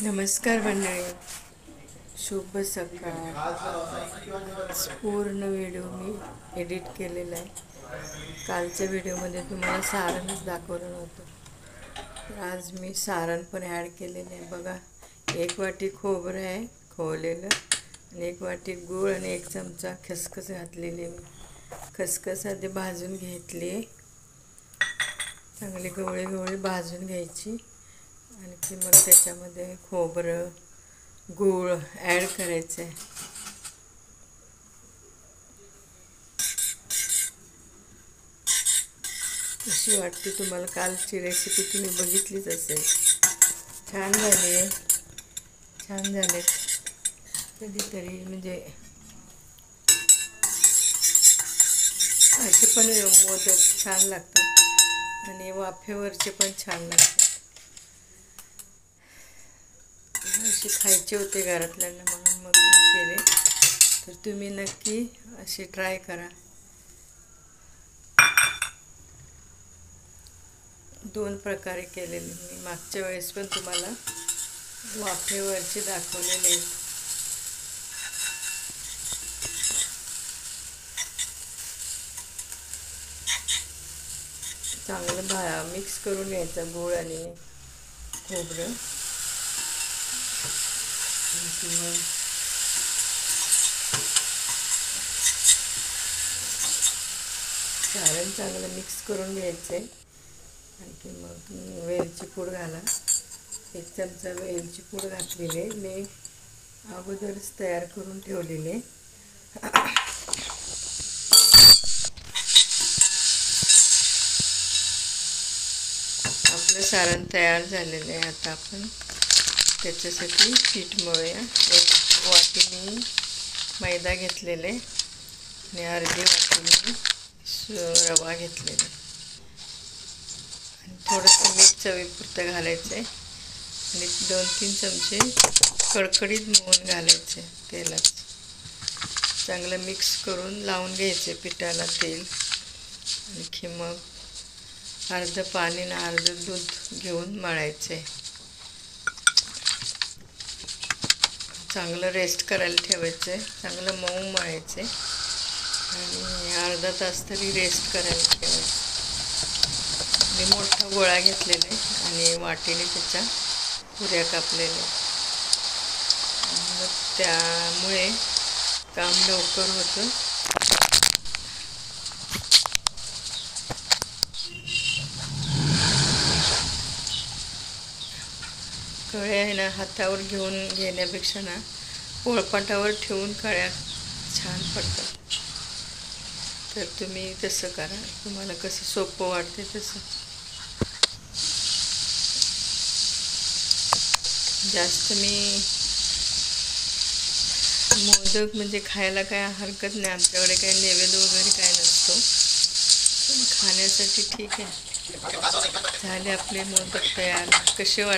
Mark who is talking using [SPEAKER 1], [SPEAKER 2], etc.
[SPEAKER 1] नमस्कार मंडळी, शुभ सकाळ। पूर्ण व्हिडिओ मी एडिट केलेला आहे। कालच्या व्हिडिओमध्ये तुम्हाला सारणच दाखवलं नव्हतं, तर आज मी सारण पण ॲड केलेलं आहे। बघा, 1 वाटी खोबरं आहे खोवलेलं, आणि 1 वाटी गूळ आणि 1 चमचा खसखस घातलेली आहे। खसखस आधी भाजून घेतली, चांगली गवळी गवळी भाजून घ्यायची, आणि मग त्याच्यामध्ये खोबरं गूळ ॲड करायचं आहे। कशी वाटते तुम्हाला? कालची रेसिपी तुम्ही बघितलीच असेल। छान झाली आहे, छान झाले। कधीतरी म्हणजे असे पण मोदक छान लागतात, आणि वाफेवरचे पण छान लागतात। असे खायचे होते घरातल्यांना, म्हणून मग मी केले। तर तुम्ही नक्की अशी ट्राय करा। 2 प्रकारे केलेले मी, मागच्या वेळेस पण तुम्हाला वाफेवरचे दाखवलेले आहेत। चांगलं मिक्स करून घ्यायचं गूळ आणि खोबरं। सारण चांगलं मिक्स करून घ्यायचं आहे, आणि मग वेलची पूड घाला। 1 चमचा वेलची पूड घातलेली आहे, मी अगोदरच तयार करून ठेवलेले। आपलं सारण तयार झालेलं आहे। आता आपण त्याच्यासाठी पीठ मळूया। 1 वाटी मी मैदा घेतलेले, आणि अर्धी वाटी मी रवा घेतलेला, आणि थोडंसं मीठ चवीपुरतं घालायचं आहे, आणि 2-3 चमचे कडकडीत मोहन घालायचे तेलात। चांगलं मिक्स करून लावून घ्यायचे पिठाला तेल, आणि मग अर्धं पाणी आणि अर्धं दूध घेऊन मळायचे। चांगलं रेस्ट करायला ठेवायचं आहे, चांगलं मऊ मळायचे, आणि अर्धा तास तरी रेस्ट करायला ठेवायचं। मी मोठा गोळा घेतलेला आहे, आणि वाटीने त्याच्या पुऱ्या कापलेल्या, मग त्यामुळे काम लवकर होतं। कळ्या आहे ना, हातावर घेण्यापेक्षा ना पोळपाटावर ठेवून कळ्या छान पडतात। तर तुम्ही तसं करा, तुम्हाला कसं सोपं वाटते तसं। जास्त मी मोदक म्हणजे खायला काय हरकत नाही, आमच्याकडे काही नैवेद्य वगैरे काय नसतो, पण खाण्यासाठी ठीक आहे। झाले आपले मोदक तयार। कसे वाटते?